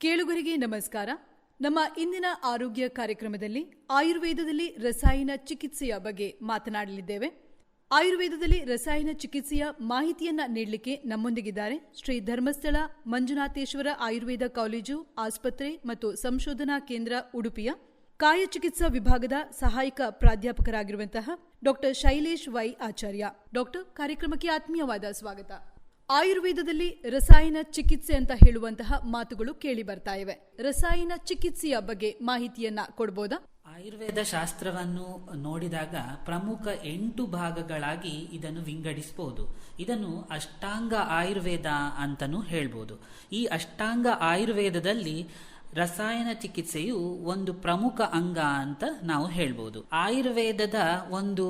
ಕೇಳುಗರಿಗೆ ನಮಸ್ಕಾರ. ನಮ್ಮ ಇಂದಿನ ಆರೋಗ್ಯ ಕಾರ್ಯಕ್ರಮದಲ್ಲಿ ಆಯುರ್ವೇದದಲ್ಲಿ ರಸಾಯನ ಚಿಕಿತ್ಸೆಯ ಬಗ್ಗೆ ಮಾತನಾಡಲಿದ್ದೇವೆ. ಆಯುರ್ವೇದದಲ್ಲಿ ರಸಾಯನ ಚಿಕಿತ್ಸೆಯ ಮಾಹಿತಿಯನ್ನ ನೀಡಲಿಕ್ಕೆ ನಮ್ಮೊಂದಿಗಿದ್ದಾರೆ ಶ್ರೀ ಧರ್ಮಸ್ಥಳ ಮಂಜುನಾಥೇಶ್ವರ ಆಯುರ್ವೇದ ಕಾಲೇಜು, ಆಸ್ಪತ್ರೆ ಮತ್ತು ಸಂಶೋಧನಾ ಕೇಂದ್ರ ಉಡುಪಿಯ ಕಾಯ ಚಿಕಿತ್ಸಾ ವಿಭಾಗದ ಸಹಾಯಕ ಪ್ರಾಧ್ಯಾಪಕರಾಗಿರುವಂತಹ ಡಾಕ್ಟರ್ ಶೈಲೇಶ್ ವೈ ಆಚಾರ್ಯ. ಡಾಕ್ಟರ್, ಕಾರ್ಯಕ್ರಮಕ್ಕೆ ಆತ್ಮೀಯವಾದ ಸ್ವಾಗತ. ಆಯುರ್ವೇದದಲ್ಲಿ ರಸಾಯನ ಚಿಕಿತ್ಸೆ ಅಂತ ಹೇಳುವಂತಹ ಮಾತುಗಳು ಕೇಳಿ ಬರ್ತಾ ಇವೆ. ರಸಾಯನ ಚಿಕಿತ್ಸೆಯ ಬಗ್ಗೆ ಮಾಹಿತಿಯನ್ನ ಕೊಡಬಹುದಾ? ಆಯುರ್ವೇದ ಶಾಸ್ತ್ರವನ್ನು ನೋಡಿದಾಗ ಪ್ರಮುಖ 8 ಭಾಗಗಳಾಗಿ ಇದನ್ನು ವಿಂಗಡಿಸಬಹುದು. ಇದನ್ನು ಅಷ್ಟಾಂಗ ಆಯುರ್ವೇದ ಅಂತಲೂ ಹೇಳ್ಬೋದು. ಈ ಅಷ್ಟಾಂಗ ಆಯುರ್ವೇದದಲ್ಲಿ ರಸಾಯನ ಚಿಕಿತ್ಸೆಯು ಒಂದು ಪ್ರಮುಖ ಅಂಗ ಅಂತ ನಾವು ಹೇಳ್ಬೋದು. ಆಯುರ್ವೇದದ ಒಂದು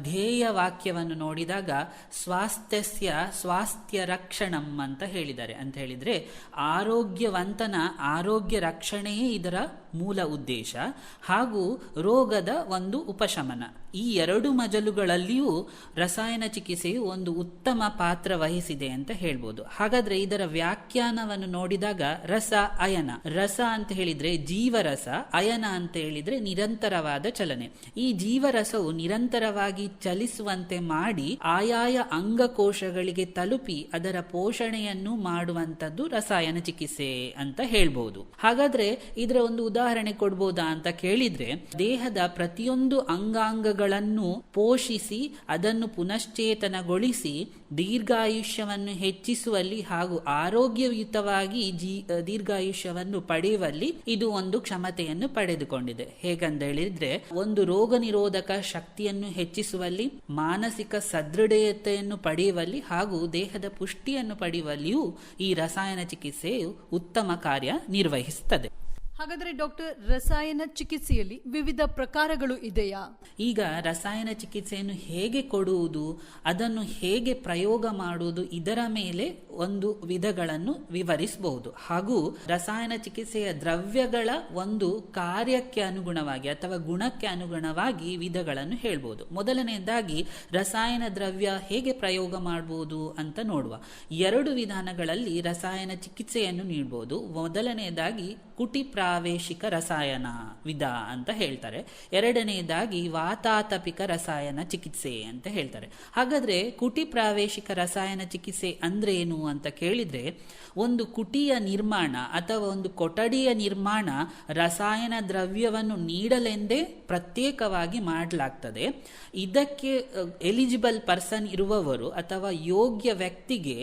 ಧ್ಯೇಯ ವಾಕ್ಯವನ್ನು ನೋಡಿದಾಗ ಸ್ವಾಸ್ಥ್ಯ ರಕ್ಷಣಂ ಅಂತ ಹೇಳಿದ್ದಾರೆ. ಅಂತ ಹೇಳಿದ್ರೆ ಆರೋಗ್ಯವಂತನ ಆರೋಗ್ಯ ರಕ್ಷಣೆಯೇ ಇದರ ಮೂಲ ಉದ್ದೇಶ ಹಾಗೂ ರೋಗದ ಒಂದು ಉಪಶಮನ. ಈ 2 ಮಜಲುಗಳಲ್ಲಿಯೂ ರಸಾಯನ ಚಿಕಿತ್ಸೆಯು ಒಂದು ಉತ್ತಮ ಪಾತ್ರ ವಹಿಸಿದೆ ಅಂತ ಹೇಳ್ಬೋದು. ಹಾಗಾದ್ರೆ ಇದರ ವ್ಯಾಖ್ಯಾನವನ್ನು ನೋಡಿದಾಗ ರಸ ಅಯನ, ರಸ ಅಂತ ಹೇಳಿದ್ರೆ ಜೀವರಸ, ಅಯನ ಅಂತ ಹೇಳಿದ್ರೆ ನಿರಂತರವಾದ ಚಲನೆ. ಈ ಜೀವರಸವು ನಿರಂತರವಾಗಿ ಚಲಿಸುವಂತೆ ಮಾಡಿ ಆಯಾಯ ಅಂಗಕೋಶಗಳಿಗೆ ತಲುಪಿ ಅದರ ಪೋಷಣೆಯನ್ನು ಮಾಡುವಂತದ್ದು ರಸಾಯನ ಚಿಕಿತ್ಸೆ ಅಂತ ಹೇಳ್ಬಹುದು. ಹಾಗಾದ್ರೆ ಇದರ ಒಂದು ಉದಾಹರಣೆ ಕೊಡ್ಬೋದಾ ಅಂತ ಕೇಳಿದ್ರೆ, ದೇಹದ ಪ್ರತಿಯೊಂದು ಅಂಗಾಂಗಗಳನ್ನು ಪೋಷಿಸಿ ಅದನ್ನು ಪುನಶ್ಚೇತನಗೊಳಿಸಿ ದೀರ್ಘಾಯುಷ್ಯವನ್ನು ಹೆಚ್ಚಿಸುವಲ್ಲಿ ಹಾಗೂ ಆರೋಗ್ಯಯುತವಾಗಿ ದೀರ್ಘಾಯುಷ್ಯವನ್ನು ಪಡೆಯುವಲ್ಲಿ ಇದು ಒಂದು ಕ್ಷಮತೆಯನ್ನು ಪಡೆದುಕೊಂಡಿದೆ. ಹೇಗಂತ ಹೇಳಿದ್ರೆ, ಒಂದು ರೋಗ ನಿರೋಧಕ ಶಕ್ತಿಯನ್ನು ಹೆಚ್ಚಿಸುವಲ್ಲಿ, ಮಾನಸಿಕ ಸದೃಢತೆಯನ್ನು ಪಡೆಯುವಲ್ಲಿ ಹಾಗೂ ದೇಹದ ಪುಷ್ಟಿಯನ್ನು ಪಡೆಯುವಲ್ಲಿಯೂ ಈ ರಸಾಯನ ಚಿಕಿತ್ಸೆಯು ಉತ್ತಮ ಕಾರ್ಯ ನಿರ್ವಹಿಸುತ್ತದೆ. ಹಾಗಾದರೆ ಡಾಕ್ಟರ್, ರಸಾಯನ ಚಿಕಿತ್ಸೆಯಲ್ಲಿ ವಿವಿಧ ಪ್ರಕಾರಗಳು ಇದೆಯಾ? ಈಗ ರಸಾಯನ ಚಿಕಿತ್ಸೆಯನ್ನು ಹೇಗೆ ಕೊಡುವುದು, ಅದನ್ನು ಹೇಗೆ ಪ್ರಯೋಗ ಮಾಡುವುದು, ಇದರ ಮೇಲೆ ಒಂದು ವಿಧಗಳನ್ನು ವಿವರಿಸಬಹುದು. ಹಾಗೂ ರಸಾಯನ ಚಿಕಿತ್ಸೆಯ ದ್ರವ್ಯಗಳ ಒಂದು ಕಾರ್ಯಕ್ಕೆ ಅನುಗುಣವಾಗಿ ಅಥವಾ ಗುಣಕ್ಕೆ ಅನುಗುಣವಾಗಿ ವಿಧಗಳನ್ನು ಹೇಳ್ಬೋದು. ಮೊದಲನೆಯದಾಗಿ ರಸಾಯನ ದ್ರವ್ಯ ಹೇಗೆ ಪ್ರಯೋಗ ಮಾಡಬಹುದು ಅಂತ ನೋಡುವ. 2 ವಿಧಾನಗಳಲ್ಲಿ ರಸಾಯನ ಚಿಕಿತ್ಸೆಯನ್ನು ನೀಡಬಹುದು. ಮೊದಲನೆಯದಾಗಿ ಕುಟಿ ಪ್ರಾವೇಶಿಕ ರಸಾಯನ ವಿಧ ಅಂತ ಹೇಳ್ತಾರೆ. ಎರಡನೆಯದಾಗಿ ವಾತಾತಪಿಕ ರಸಾಯನ ಚಿಕಿತ್ಸೆ ಅಂತ ಹೇಳ್ತಾರೆ. ಹಾಗಾದ್ರೆ ಕುಟಿ ಪ್ರಾವೇಶಿಕ ರಸಾಯನ ಚಿಕಿತ್ಸೆ ಅಂದ್ರೆ ಏನು ಅಂತ ಕೇಳಿದ್ರೆ, ಒಂದು ಕುಟಿಯ ನಿರ್ಮಾಣ ಅಥವಾ ಒಂದು ಕೊಠಡಿಯ ನಿರ್ಮಾಣ ರಸಾಯನ ದ್ರವ್ಯವನ್ನು ನೀಡಲೆಂದೇ ಪ್ರತ್ಯೇಕವಾಗಿ ಮಾಡಲಾಗ್ತದೆ. ಇದಕ್ಕೆ ಎಲಿಜಿಬಲ್ ಪರ್ಸನ್ ಇರುವವರು ಅಥವಾ ಯೋಗ್ಯ ವ್ಯಕ್ತಿಗೆ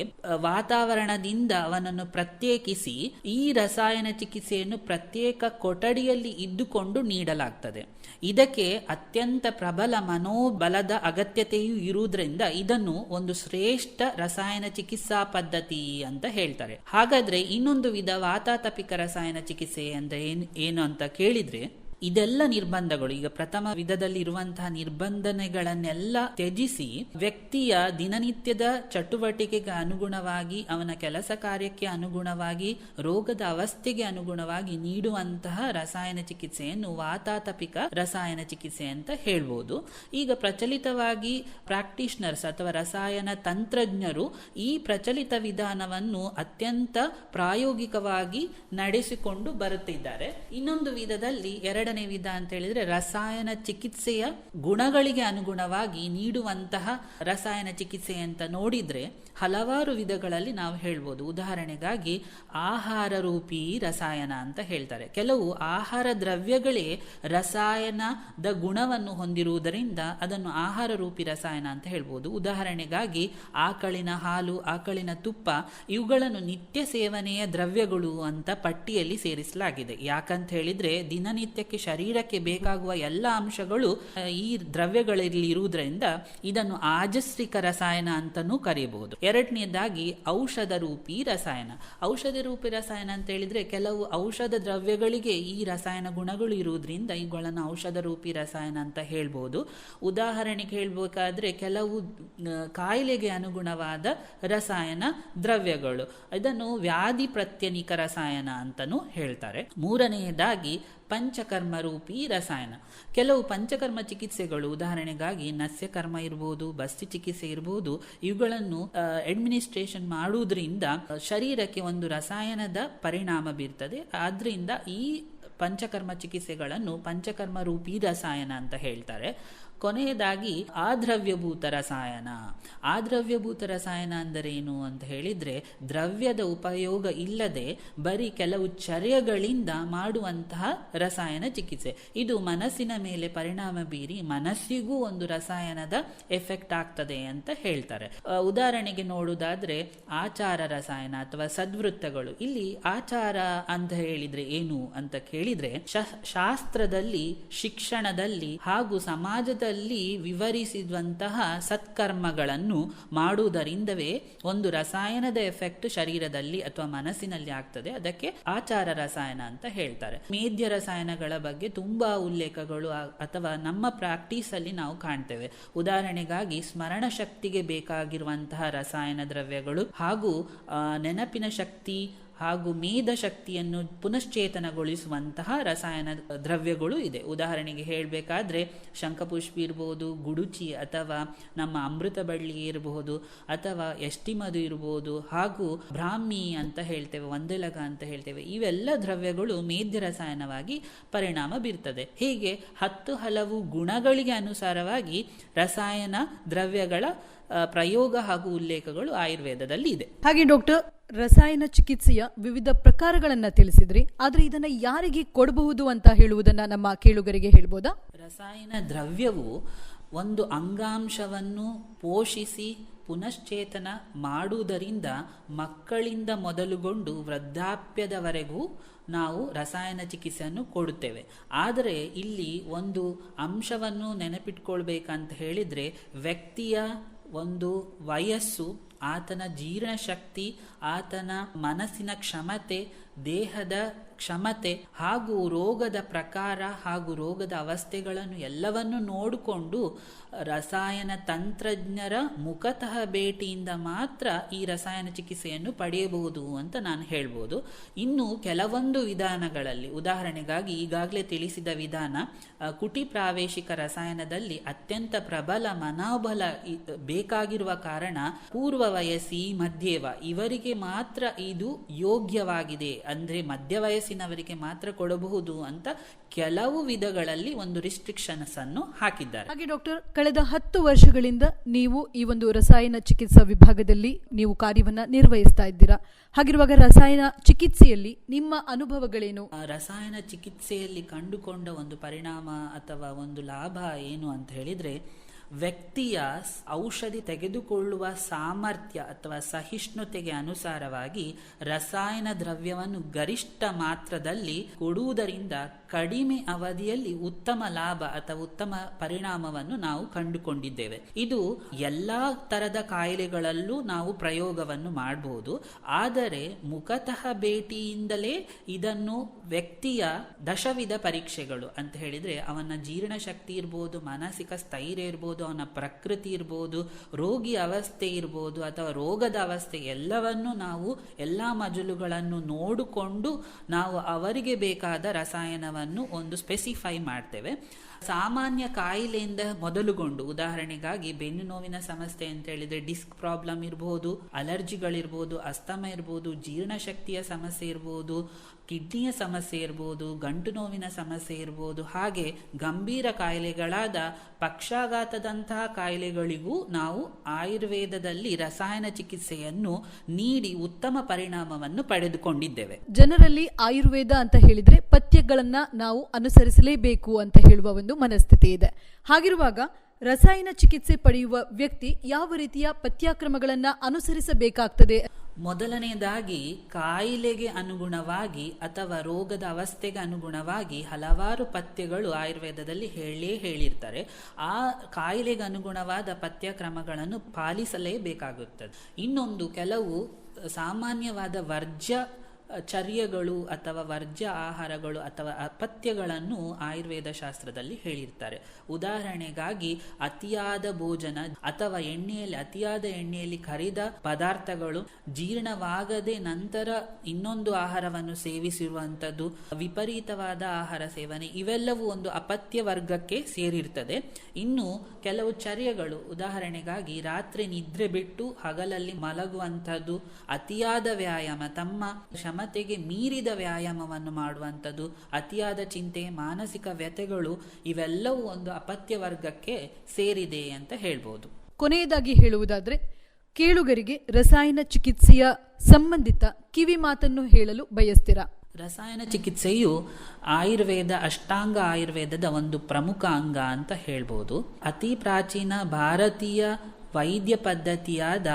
ವಾತಾವರಣದಿಂದ ಅವನನ್ನು ಪ್ರತ್ಯೇಕಿಸಿ ಈ ರಸಾಯನ ಚಿಕಿತ್ಸೆಯನ್ನು ಪ್ರತ್ಯೇಕ ಕೊಠಡಿಯಲ್ಲಿ ಇದ್ದುಕೊಂಡು ನೀಡಲಾಗ್ತದೆ. ಇದಕ್ಕೆ ಅತ್ಯಂತ ಪ್ರಬಲ ಮನೋಬಲದ ಅಗತ್ಯತೆಯೂ ಇರುವುದರಿಂದ ಇದನ್ನು ಒಂದು ಶ್ರೇಷ್ಠ ರಸಾಯನ ಚಿಕಿತ್ಸಾ ಪದ್ಧತಿ ಅಂತ ಹೇಳ್ತಾರೆ. ಹಾಗಾದ್ರೆ ಇನ್ನೊಂದು ವಿಧ ವಾತಾತಪಿಕ ರಸಾಯನ ಚಿಕಿತ್ಸೆ ಅಂದ್ರೆ ಏನು ಅಂತ ಕೇಳಿದ್ರೆ, ಇದೆಲ್ಲ ನಿರ್ಬಂಧಗಳು, ಈಗ ಪ್ರಥಮ ವಿಧದಲ್ಲಿ ಇರುವಂತಹ ನಿರ್ಬಂಧನೆಗಳನ್ನೆಲ್ಲ ತ್ಯಜಿಸಿ ವ್ಯಕ್ತಿಯ ದಿನನಿತ್ಯದ ಚಟುವಟಿಕೆಗೆ ಅನುಗುಣವಾಗಿ, ಅವನ ಕೆಲಸ ಕಾರ್ಯಕ್ಕೆ ಅನುಗುಣವಾಗಿ, ರೋಗದ ಅವಸ್ಥೆಗೆ ಅನುಗುಣವಾಗಿ ನೀಡುವಂತಹ ರಸಾಯನ ಚಿಕಿತ್ಸೆಯನ್ನು ವಾತಾತಪಿಕ ರಸಾಯನ ಚಿಕಿತ್ಸೆ ಅಂತ ಹೇಳ್ಬೋದು. ಈಗ ಪ್ರಚಲಿತವಾಗಿ ಪ್ರಾಕ್ಟೀಷನರ್ಸ್ ಅಥವಾ ರಸಾಯನ ತಂತ್ರಜ್ಞರು ಈ ಪ್ರಚಲಿತ ವಿಧಾನವನ್ನು ಅತ್ಯಂತ ಪ್ರಾಯೋಗಿಕವಾಗಿ ನಡೆಸಿಕೊಂಡು ಬರುತ್ತಿದ್ದಾರೆ. ಇನ್ನೊಂದು ವಿಧದಲ್ಲಿ ಎರಡನೇ ವಿಧ ಅಂತ ಹೇಳಿದ್ರೆ ರಸಾಯನ ಚಿಕಿತ್ಸೆಯ ಗುಣಗಳಿಗೆ ಅನುಗುಣವಾಗಿ ನೀಡುವಂತಹ ರಸಾಯನ ಚಿಕಿತ್ಸೆ ಅಂತ ನೋಡಿದ್ರೆ ಹಲವಾರು ವಿಧಗಳಲ್ಲಿ ನಾವು ಹೇಳ್ಬೋದು. ಉದಾಹರಣೆಗಾಗಿ ಆಹಾರ ರೂಪಿ ರಸಾಯನ ಅಂತ ಹೇಳ್ತಾರೆ. ಕೆಲವು ಆಹಾರ ದ್ರವ್ಯಗಳೇ ರಸಾಯನದ ಗುಣವನ್ನು ಹೊಂದಿರುವುದರಿಂದ ಅದನ್ನು ಆಹಾರ ರೂಪಿ ರಸಾಯನ ಅಂತ ಹೇಳ್ಬೋದು. ಉದಾಹರಣೆಗಾಗಿ ಆಕಳಿನ ಹಾಲು, ಆಕಳಿನ ತುಪ್ಪ ಇವುಗಳನ್ನು ನಿತ್ಯ ಸೇವನೆಯ ದ್ರವ್ಯಗಳು ಅಂತ ಪಟ್ಟಿಯಲ್ಲಿ ಸೇರಿಸಲಾಗಿದೆ. ಯಾಕಂತ ಹೇಳಿದ್ರೆ ದಿನನಿತ್ಯಕ್ಕೆ ಶರೀರಕ್ಕೆ ಬೇಕಾಗುವ ಎಲ್ಲ ಅಂಶಗಳು ಈ ದ್ರವ್ಯಗಳಲ್ಲಿ ಇರುವುದರಿಂದ ಇದನ್ನು ಆಜಸ್ರಿಕ ರಸಾಯನ ಅಂತನೂ ಕರೆಯಬಹುದು. ಎರಡನೇದಾಗಿ ಔಷಧ ರೂಪಿ ರಸಾಯನ. ಔಷಧ ರೂಪಿ ರಸಾಯನ ಅಂತ ಹೇಳಿದ್ರೆ ಕೆಲವು ಔಷಧ ದ್ರವ್ಯಗಳಿಗೆ ಈ ರಸಾಯನ ಗುಣಗಳು ಇರುವುದರಿಂದ ಇವುಗಳನ್ನು ಔಷಧ ರೂಪಿ ರಸಾಯನ ಅಂತ ಹೇಳ್ಬೋದು. ಉದಾಹರಣೆಗೆ ಹೇಳ್ಬೇಕಾದ್ರೆ ಕೆಲವು ಕಾಯಿಲೆಗೆ ಅನುಗುಣವಾದ ರಸಾಯನ ದ್ರವ್ಯಗಳು, ಇದನ್ನು ವ್ಯಾಧಿ ಪ್ರತ್ಯನಿಕ ರಸಾಯನ ಅಂತನೂ ಹೇಳ್ತಾರೆ. ಮೂರನೆಯದಾಗಿ ಪಂಚಕರ್ಮ ರೂಪಿ ರಸಾಯನ. ಕೆಲವು ಪಂಚಕರ್ಮ ಚಿಕಿತ್ಸೆಗಳು, ಉದಾಹರಣೆಗಾಗಿ ನಸ್ಯಕರ್ಮ ಇರ್ಬೋದು, ಬಸ್ತಿ ಚಿಕಿತ್ಸೆ ಇರ್ಬೋದು, ಇವುಗಳನ್ನು ಅಡ್ಮಿನಿಸ್ಟ್ರೇಷನ್ ಮಾಡುವುದರಿಂದ ಶರೀರಕ್ಕೆ ಒಂದು ರಸಾಯನದ ಪರಿಣಾಮ ಬೀರ್ತದೆ. ಆದ್ರಿಂದ ಈ ಪಂಚಕರ್ಮ ಚಿಕಿತ್ಸೆಗಳನ್ನು ಪಂಚಕರ್ಮ ರೂಪಿ ರಸಾಯನ ಅಂತ ಹೇಳ್ತಾರೆ. ಕೊನೆಯದಾಗಿ ಆದ್ರವ್ಯಭೂತ ರಸಾಯನ. ಆದ್ರವ್ಯಭೂತ ರಸಾಯನ ಅಂದರೆ ಏನು ಅಂತ ಹೇಳಿದ್ರೆ, ದ್ರವ್ಯದ ಉಪಯೋಗ ಇಲ್ಲದೆ ಬರೀ ಕೆಲವು ಚರ್ಯಗಳಿಂದ ಮಾಡುವಂತಹ ರಸಾಯನ ಚಿಕಿತ್ಸೆ. ಇದು ಮನಸ್ಸಿನ ಮೇಲೆ ಪರಿಣಾಮ ಬೀರಿ ಮನಸ್ಸಿಗೂ ಒಂದು ರಸಾಯನದ ಎಫೆಕ್ಟ್ ಆಗ್ತದೆ ಅಂತ ಹೇಳ್ತಾರೆ. ಉದಾಹರಣೆಗೆ ನೋಡುವುದಾದ್ರೆ ಆಚಾರ ರಸಾಯನ ಅಥವಾ ಸದ್ವೃತ್ತಗಳು. ಇಲ್ಲಿ ಆಚಾರ ಅಂತ ಹೇಳಿದ್ರೆ ಏನು ಅಂತ ಕೇಳಿದ್ರೆ, ಶಾಸ್ತ್ರದಲ್ಲಿ, ಶಿಕ್ಷಣದಲ್ಲಿ ಹಾಗೂ ಸಮಾಜದಲ್ಲಿ ವಿವರಿಸಿದಂತಹ ಸತ್ಕರ್ಮಗಳನ್ನು ಮಾಡುವುದರಿಂದವೇ ಒಂದು ರಸಾಯನದ ಎಫೆಕ್ಟ್ ಶರೀರದಲ್ಲಿ ಅಥವಾ ಮನಸ್ಸಿನಲ್ಲಿ ಆಗ್ತದೆ. ಅದಕ್ಕೆ ಆಚಾರ ರಸಾಯನ ಅಂತ ಹೇಳ್ತಾರೆ. ಮೇಧ್ಯ ರಸಾಯನಗಳ ಬಗ್ಗೆ ತುಂಬಾ ಉಲ್ಲೇಖಗಳು ಅಥವಾ ನಮ್ಮ ಪ್ರಾಕ್ಟೀಸ್ ಅಲ್ಲಿ ನಾವು ಕಾಣ್ತೇವೆ. ಉದಾಹರಣೆಗಾಗಿ ಸ್ಮರಣ ಶಕ್ತಿಗೆ ಬೇಕಾಗಿರುವಂತಹ ರಸಾಯನ ದ್ರವ್ಯಗಳು ಹಾಗೂ ನೆನಪಿನ ಶಕ್ತಿ ಹಾಗೂ ಮೇಧ ಶಕ್ತಿಯನ್ನು ಪುನಶ್ಚೇತನಗೊಳಿಸುವಂತಹ ರಸಾಯನ ದ್ರವ್ಯಗಳು ಇದೆ. ಉದಾಹರಣೆಗೆ ಹೇಳಬೇಕಾದ್ರೆ ಶಂಖಪುಷ್ಪಿ ಇರಬಹುದು, ಗುಡುಚಿ ಅಥವಾ ನಮ್ಮ ಅಮೃತ ಬಳ್ಳಿ ಇರಬಹುದು, ಅಥವಾ ಎಷ್ಟಿಮಧು ಇರಬಹುದು, ಹಾಗೂ ಬ್ರಾಹ್ಮಿ ಅಂತ ಹೇಳ್ತೇವೆ, ಒಂದೆಲಗ ಅಂತ ಹೇಳ್ತೇವೆ. ಇವೆಲ್ಲ ದ್ರವ್ಯಗಳು ಮೇಧ್ಯ ರಸಾಯನವಾಗಿ ಪರಿಣಾಮ ಬೀರ್ತದೆ. ಹೀಗೆ 10 ಹಲವು ಗುಣಗಳಿಗೆ ಅನುಸಾರವಾಗಿ ರಸಾಯನ ದ್ರವ್ಯಗಳ ಪ್ರಯೋಗ ಹಾಗೂ ಉಲ್ಲೇಖಗಳು ಆಯುರ್ವೇದದಲ್ಲಿ ಇದೆ. ಹಾಗೆ ಡಾಕ್ಟರ್, ರಸಾಯನ ಚಿಕಿತ್ಸೆಯ ವಿವಿಧ ಪ್ರಕಾರಗಳನ್ನ ತಿಳಿಸಿದ್ರಿ, ಆದ್ರೆ ಇದನ್ನ ಯಾರಿಗೆ ಕೊಡಬಹುದು ಅಂತ ಹೇಳುವುದನ್ನ ನಮ್ಮ ಕೇಳುಗರಿಗೆ ಹೇಳ್ಬೋದಾ? ರಸಾಯನ ದ್ರವ್ಯವು ಒಂದು ಅಂಗಾಂಶವನ್ನು ಪೋಷಿಸಿ ಪುನಶ್ಚೇತನ ಮಾಡುವುದರಿಂದ ಮಕ್ಕಳಿಂದ ಮೊದಲುಗೊಂಡು ವೃದ್ಧಾಪ್ಯದವರೆಗೂ ನಾವು ರಸಾಯನ ಚಿಕಿತ್ಸೆಯನ್ನು ಕೊಡುತ್ತೇವೆ. ಆದರೆ ಇಲ್ಲಿ ಒಂದು ಅಂಶವನ್ನು ನೆನಪಿಟ್ಕೊಳ್ಬೇಕಂತ ಹೇಳಿದ್ರೆ, ವ್ಯಕ್ತಿಯ ಒಂದು ವಯಸ್ಸು, ಆತನ ಜೀರ್ಣಶಕ್ತಿ, ಆತನ ಮನಸ್ಸಿನ ಕ್ಷಮತೆ, ದೇಹದ ಕ್ಷಮತೆ ಹಾಗೂ ರೋಗದ ಪ್ರಕಾರ ಹಾಗೂ ರೋಗದ ಅವಸ್ಥೆಗಳನ್ನು ಎಲ್ಲವನ್ನು ನೋಡಿಕೊಂಡು ರಸಾಯನ ತಂತ್ರಜ್ಞರ ಮುಖತಃ ಭೇಟಿಯಿಂದ ಮಾತ್ರ ಈ ರಸಾಯನ ಚಿಕಿತ್ಸೆಯನ್ನು ಪಡೆಯಬಹುದು ಅಂತ ನಾನು ಹೇಳ್ಬೋದು. ಇನ್ನು ಕೆಲವೊಂದು ವಿಧಾನಗಳಲ್ಲಿ, ಉದಾಹರಣೆಗಾಗಿ ಈಗಾಗಲೇ ತಿಳಿಸಿದ ವಿಧಾನ, ಕುಟಿ ಪ್ರಾವೇಶಿಕ ರಸಾಯನದಲ್ಲಿ ಅತ್ಯಂತ ಪ್ರಬಲ ಮನೋಬಲ ಬೇಕಾಗಿರುವ ಕಾರಣ ಪೂರ್ವ ವಯಸ್ಸಿ, ಮಧ್ಯವ ಇವರಿಗೆ ಮಾತ್ರ ಇದು ಯೋಗ್ಯವಾಗಿದೆ, ಅಂದ್ರೆ ಮಧ್ಯ ವಯಸ್ಸಿನವರಿಗೆ ಮಾತ್ರ ಕೊಡಬಹುದು ಅಂತ ಕೆಲವು ವಿಧಗಳಲ್ಲಿ ಒಂದು ರಿಸ್ಟ್ರಿಕ್ಷನ್ಸ್ ಅನ್ನು ಹಾಕಿದ್ದಾರೆ. ಹಾಗೆ ಡಾಕ್ಟರ್, ಕಳೆದ 10 ವರ್ಷಗಳಿಂದ ನೀವು ಈ ಒಂದು ರಸಾಯನ ಚಿಕಿತ್ಸಾ ವಿಭಾಗದಲ್ಲಿ ನೀವು ಕಾರ್ಯವನ್ನ ನಿರ್ವಹಿಸ್ತಾ ಇದ್ದೀರಾ. ಹಾಗಿರುವಾಗ ರಸಾಯನ ಚಿಕಿತ್ಸೆಯಲ್ಲಿ ನಿಮ್ಮ ಅನುಭವಗಳೇನು? ರಸಾಯನ ಚಿಕಿತ್ಸೆಯಲ್ಲಿ ಕಂಡುಕೊಂಡ ಒಂದು ಪರಿಣಾಮ ಅಥವಾ ಒಂದು ಲಾಭ ಏನು ಅಂತ ಹೇಳಿದ್ರೆ, ವ್ಯಕ್ತಿಯ ಔಷಧಿ ತೆಗೆದುಕೊಳ್ಳುವ ಸಾಮರ್ಥ್ಯ ಅಥವಾ ಸಹಿಷ್ಣುತೆಗೆ ಅನುಸಾರವಾಗಿ ರಸಾಯನ ದ್ರವ್ಯವನ್ನು ಗರಿಷ್ಠ ಮಾತ್ರದಲ್ಲಿ ಕೊಡುವುದರಿಂದ ಕಡಿಮೆ ಅವಧಿಯಲ್ಲಿ ಉತ್ತಮ ಲಾಭ ಅಥವಾ ಉತ್ತಮ ಪರಿಣಾಮವನ್ನು ನಾವು ಕಂಡುಕೊಂಡಿದ್ದೇವೆ. ಇದು ಎಲ್ಲಾ ತರದ ಕಾಯಿಲೆಗಳಲ್ಲೂ ನಾವು ಪ್ರಯೋಗವನ್ನು ಮಾಡಬಹುದು. ಆದರೆ ಮುಖತಃ ಭೇಟಿಯಿಂದಲೇ ಇದನ್ನು ವ್ಯಕ್ತಿಯ ದಶವಿಧ ಪರೀಕ್ಷೆಗಳು ಅಂತ ಹೇಳಿದ್ರೆ, ಅವನ ಜೀರ್ಣಶಕ್ತಿ ಇರ್ಬೋದು, ಮಾನಸಿಕ ಸ್ಥೈರ್ಯ ಇರ್ಬೋದು, ಅವನ ಪ್ರಕೃತಿ ಇರ್ಬೋದು, ರೋಗಿ ಅವಸ್ಥೆ ಇರ್ಬೋದು ಅಥವಾ ರೋಗದ ಅವಸ್ಥೆ, ಎಲ್ಲವನ್ನು ನಾವು ಎಲ್ಲಾ ಮಜಲುಗಳನ್ನು ನೋಡಿಕೊಂಡು ನಾವು ಅವರಿಗೆ ಬೇಕಾದ ರಸಾಯನವನ್ನು ಒಂದು ಸ್ಪೆಸಿಫೈ ಮಾಡ್ತೇವೆ. ಸಾಮಾನ್ಯ ಕಾಯಿಲೆಯಿಂದ ಮೊದಲುಗೊಂಡು, ಉದಾಹರಣೆಗಾಗಿ ಬೆನ್ನು ನೋವಿನ ಸಮಸ್ಯೆ ಅಂತ ಹೇಳಿದ್ರೆ ಡಿಸ್ಕ್ ಪ್ರಾಬ್ಲಮ್ ಇರಬಹುದು, ಅಲರ್ಜಿಗಳಿರ್ಬೋದು, ಅಸ್ತಮ ಇರ್ಬೋದು, ಜೀರ್ಣಶಕ್ತಿಯ ಸಮಸ್ಯೆ ಇರ್ಬೋದು, ಕಿಡ್ನಿಯ ಸಮಸ್ಯೆ ಇರ್ಬೋದು, ಗಂಟು ನೋವಿನ ಸಮಸ್ಯೆ ಇರ್ಬೋದು, ಹಾಗೆ ಗಂಭೀರ ಕಾಯಿಲೆಗಳಾದ ಪಕ್ಷಾಘಾತದಂತಹ ಕಾಯಿಲೆಗಳಿಗೂ ನಾವು ಆಯುರ್ವೇದದಲ್ಲಿ ರಸಾಯನ ಚಿಕಿತ್ಸೆಯನ್ನು ನೀಡಿ ಉತ್ತಮ ಪರಿಣಾಮವನ್ನು ಪಡೆದುಕೊಂಡಿದ್ದೇವೆ. ಜನರಲ್ಲಿ ಆಯುರ್ವೇದ ಅಂತ ಹೇಳಿದ್ರೆ ಪಥ್ಯಗಳನ್ನ ನಾವು ಅನುಸರಿಸಲೇಬೇಕು ಅಂತ ಹೇಳುವ ಒಂದು ಮನಸ್ಥಿತಿ ಇದೆ. ಹಾಗಿರುವಾಗ ರಸಾಯನ ಚಿಕಿತ್ಸೆ ಪಡೆಯುವ ವ್ಯಕ್ತಿ ಯಾವ ರೀತಿಯ ಪಥ್ಯಕ್ರಮಗಳನ್ನ ಅನುಸರಿಸಬೇಕಾಗ್ತದೆ? ಮೊದಲನೆಯದಾಗಿ ಕಾಯಿಲೆಗೆ ಅನುಗುಣವಾಗಿ ಅಥವಾ ರೋಗದ ಅವಸ್ಥೆಗೆ ಅನುಗುಣವಾಗಿ ಹಲವಾರು ಪಥ್ಯಗಳು ಆಯುರ್ವೇದದಲ್ಲಿ ಹೇಳಿರ್ತಾರೆ. ಆ ಕಾಯಿಲೆಗೆ ಅನುಗುಣವಾದ ಪಥ್ಯಕ್ರಮಗಳನ್ನು ಪಾಲಿಸಲೇಬೇಕಾಗುತ್ತದೆ. ಇನ್ನೊಂದು, ಕೆಲವು ಸಾಮಾನ್ಯವಾದ ವರ್ಜ್ಯ ಚರ್ಯಗಳು ಅಥವಾ ವರ್ಜ್ಯ ಆಹಾರಗಳು ಅಥವಾ ಅಪಥ್ಯಗಳನ್ನು ಆಯುರ್ವೇದ ಶಾಸ್ತ್ರದಲ್ಲಿ ಹೇಳಿರ್ತಾರೆ. ಉದಾಹರಣೆಗಾಗಿ ಅತಿಯಾದ ಭೋಜನ ಅಥವಾ ಅತಿಯಾದ ಎಣ್ಣೆಯಲ್ಲಿ ಕರಿದ ಪದಾರ್ಥಗಳು, ಜೀರ್ಣವಾಗದೆ ನಂತರ ಇನ್ನೊಂದು ಆಹಾರವನ್ನು ಸೇವಿಸಿರುವಂಥದ್ದು, ವಿಪರೀತವಾದ ಆಹಾರ ಸೇವನೆ, ಇವೆಲ್ಲವೂ ಒಂದು ಅಪಥ್ಯ ವರ್ಗಕ್ಕೆ ಸೇರಿರ್ತದೆ. ಇನ್ನು ಕೆಲವು ಚರ್ಯಗಳು, ಉದಾಹರಣೆಗಾಗಿ ರಾತ್ರಿ ನಿದ್ರೆ ಬಿಟ್ಟು ಹಗಲಲ್ಲಿ ಮಲಗುವಂಥದ್ದು, ಅತಿಯಾದ ವ್ಯಾಯಾಮ, ತಮ್ಮ ಕ್ಷಮತೆಗೆ ಮೀರಿದ ವ್ಯಾಯಾಮವನ್ನು ಮಾಡುವಂಥದ್ದು, ಅತಿಯಾದ ಚಿಂತೆ, ಮಾನಸಿಕ ವ್ಯಥೆಗಳು, ಇವೆಲ್ಲವೂ ಒಂದು ಅಪಥ್ಯ ವರ್ಗಕ್ಕೆ ಸೇರಿದೆ ಅಂತ ಹೇಳ್ಬೋದು. ಕೊನೆಯದಾಗಿ ಹೇಳುವುದಾದ್ರೆ, ಕೇಳುಗರಿಗೆ ರಸಾಯನ ಚಿಕಿತ್ಸೆಯ ಸಂಬಂಧಿತ ಕಿವಿ ಮಾತನ್ನು ಹೇಳಲು ಬಯಸ್ತೀರಾ? ರಸಾಯನ ಚಿಕಿತ್ಸೆಯು ಅಷ್ಟಾಂಗ ಆಯುರ್ವೇದದ ಒಂದು ಪ್ರಮುಖ ಅಂಗ ಅಂತ ಹೇಳ್ಬೋದು. ಅತಿ ಪ್ರಾಚೀನ ಭಾರತೀಯ ವೈದ್ಯ ಪದ್ಧತಿಯಾದ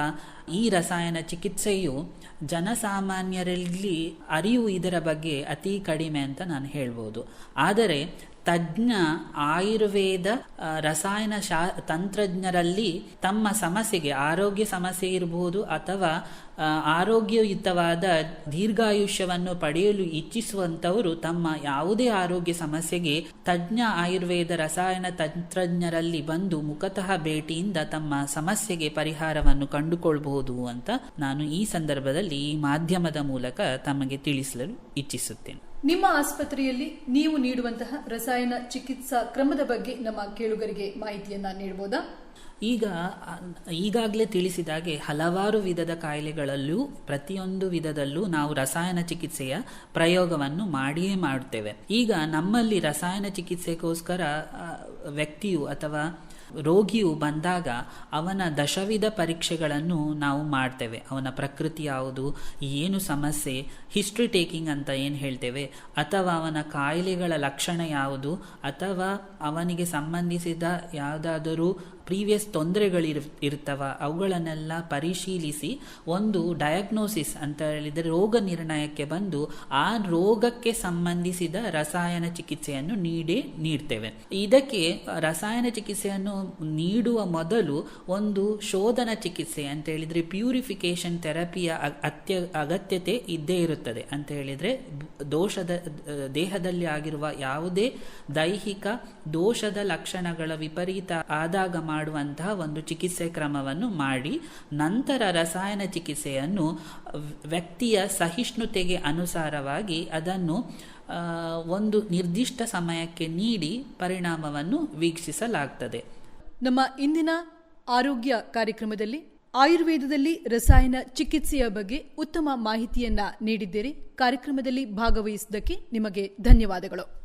ಈ ರಸಾಯನ ಚಿಕಿತ್ಸೆಯು ಜನಸಾಮಾನ್ಯರಲ್ಲಿ ಅರಿವು ಇದರ ಬಗ್ಗೆ ಅತಿ ಕಡಿಮೆ ಅಂತ ನಾನು ಹೇಳ್ಬೋದು. ಆದರೆ ತಜ್ಞ ಆಯುರ್ವೇದ ರಸಾಯನ ತಂತ್ರಜ್ಞರಲ್ಲಿ ತಮ್ಮ ಸಮಸ್ಯೆಗೆ, ಆರೋಗ್ಯ ಸಮಸ್ಯೆ ಇರಬಹುದು ಅಥವಾ ಆರೋಗ್ಯಯುತವಾದ ದೀರ್ಘಾಯುಷ್ಯವನ್ನು ಪಡೆಯಲು ಇಚ್ಛಿಸುವಂಥವರು ತಮ್ಮ ಯಾವುದೇ ಆರೋಗ್ಯ ಸಮಸ್ಯೆಗೆ ತಜ್ಞ ಆಯುರ್ವೇದ ರಸಾಯನ ತಂತ್ರಜ್ಞರಲ್ಲಿ ಬಂದು ಮುಖತಃ ಭೇಟಿಯಿಂದ ತಮ್ಮ ಸಮಸ್ಯೆಗೆ ಪರಿಹಾರವನ್ನು ಕಂಡುಕೊಳ್ಬಹುದು ಅಂತ ನಾನು ಈ ಸಂದರ್ಭದಲ್ಲಿ ಈ ಮಾಧ್ಯಮದ ಮೂಲಕ ತಮಗೆ ತಿಳಿಸಲು ಇಚ್ಛಿಸುತ್ತೇನೆ. ನಿಮ್ಮ ಆಸ್ಪತ್ರೆಯಲ್ಲಿ ನೀವು ನೀಡುವಂತಹ ರಸಾಯನ ಚಿಕಿತ್ಸಾ ಕ್ರಮದ ಬಗ್ಗೆ ನಮ್ಮ ಕೇಳುಗರಿಗೆ ಮಾಹಿತಿಯನ್ನ ನೀಡಬಹುದಾ? ಈಗಾಗಲೇ ತಿಳಿಸಿದಾಗೆ ಹಲವಾರು ವಿಧದ ಕಾಯಿಲೆಗಳಲ್ಲೂ ಪ್ರತಿಯೊಂದು ವಿಧದಲ್ಲೂ ನಾವು ರಸಾಯನ ಚಿಕಿತ್ಸೆಯ ಪ್ರಯೋಗವನ್ನು ಮಾಡಿಯೇ ಮಾಡುತ್ತೇವೆ. ಈಗ ನಮ್ಮಲ್ಲಿ ರಸಾಯನ ಚಿಕಿತ್ಸೆಗೋಸ್ಕರ ವ್ಯಕ್ತಿಯು ಅಥವಾ ರೋಗಿಯು ಬಂದಾಗ ಅವನ ದಶವಿಧ ಪರೀಕ್ಷೆಗಳನ್ನು ನಾವು ಮಾಡ್ತೇವೆ. ಅವನ ಪ್ರಕೃತಿ ಯಾವುದು, ಏನು ಸಮಸ್ಯೆ, ಹಿಸ್ಟ್ರಿ ಟೇಕಿಂಗ್ ಅಂತ ಏನು ಹೇಳ್ತೇವೆ, ಅಥವಾ ಅವನ ಕಾಯಿಲೆಗಳ ಲಕ್ಷಣ ಯಾವುದು, ಅಥವಾ ಅವನಿಗೆ ಸಂಬಂಧಿಸಿದ ಯಾವುದಾದರೂ ಪ್ರೀವಿಯಸ್ ತೊಂದರೆಗಳಿರ್ತವ, ಅವುಗಳನ್ನೆಲ್ಲ ಪರಿಶೀಲಿಸಿ ಒಂದು ಡಯಾಗ್ನೋಸಿಸ್ ಅಂತ ಹೇಳಿದರೆ ರೋಗ ನಿರ್ಣಯಕ್ಕೆ ಬಂದು ಆ ರೋಗಕ್ಕೆ ಸಂಬಂಧಿಸಿದ ರಸಾಯನ ಚಿಕಿತ್ಸೆಯನ್ನು ನೀಡ್ತೇವೆ. ಇದಕ್ಕೆ ರಸಾಯನ ಚಿಕಿತ್ಸೆಯನ್ನು ನೀಡುವ ಮೊದಲು ಒಂದು ಶೋಧನ ಚಿಕಿತ್ಸೆ ಅಂತ ಹೇಳಿದರೆ ಪ್ಯೂರಿಫಿಕೇಶನ್ ಥೆರಪಿಯ ಅಗತ್ಯತೆ ಇದ್ದೇ ಇರುತ್ತದೆ. ಅಂತ ಹೇಳಿದರೆ ದೇಹದಲ್ಲಿ ಆಗಿರುವ ಯಾವುದೇ ದೈಹಿಕ ದೋಷದ ಲಕ್ಷಣಗಳ ವಿಪರೀತ ಆದಾಗ ಮಾಡುವಂತಹ ಒಂದು ಚಿಕಿತ್ಸೆ ಕ್ರಮವನ್ನು ಮಾಡಿ ನಂತರ ರಸಾಯನ ಚಿಕಿತ್ಸೆಯನ್ನು ವ್ಯಕ್ತಿಯ ಸಹಿಷ್ಣುತೆಗೆ ಅನುಸಾರವಾಗಿ ಅದನ್ನು ಒಂದು ನಿರ್ದಿಷ್ಟ ಸಮಯಕ್ಕೆ ನೀಡಿ ಪರಿಣಾಮವನ್ನು ವೀಕ್ಷಿಸಲಾಗ್ತದೆ. ನಮ್ಮ ಇಂದಿನ ಆರೋಗ್ಯ ಕಾರ್ಯಕ್ರಮದಲ್ಲಿ ಆಯುರ್ವೇದದಲ್ಲಿ ರಸಾಯನ ಚಿಕಿತ್ಸೆಯ ಬಗ್ಗೆ ಉತ್ತಮ ಮಾಹಿತಿಯನ್ನ ನೀಡಿದ್ದೀರಿ. ಕಾರ್ಯಕ್ರಮದಲ್ಲಿ ಭಾಗವಹಿಸಿದ್ದಕ್ಕೆ ನಿಮಗೆ ಧನ್ಯವಾದಗಳು.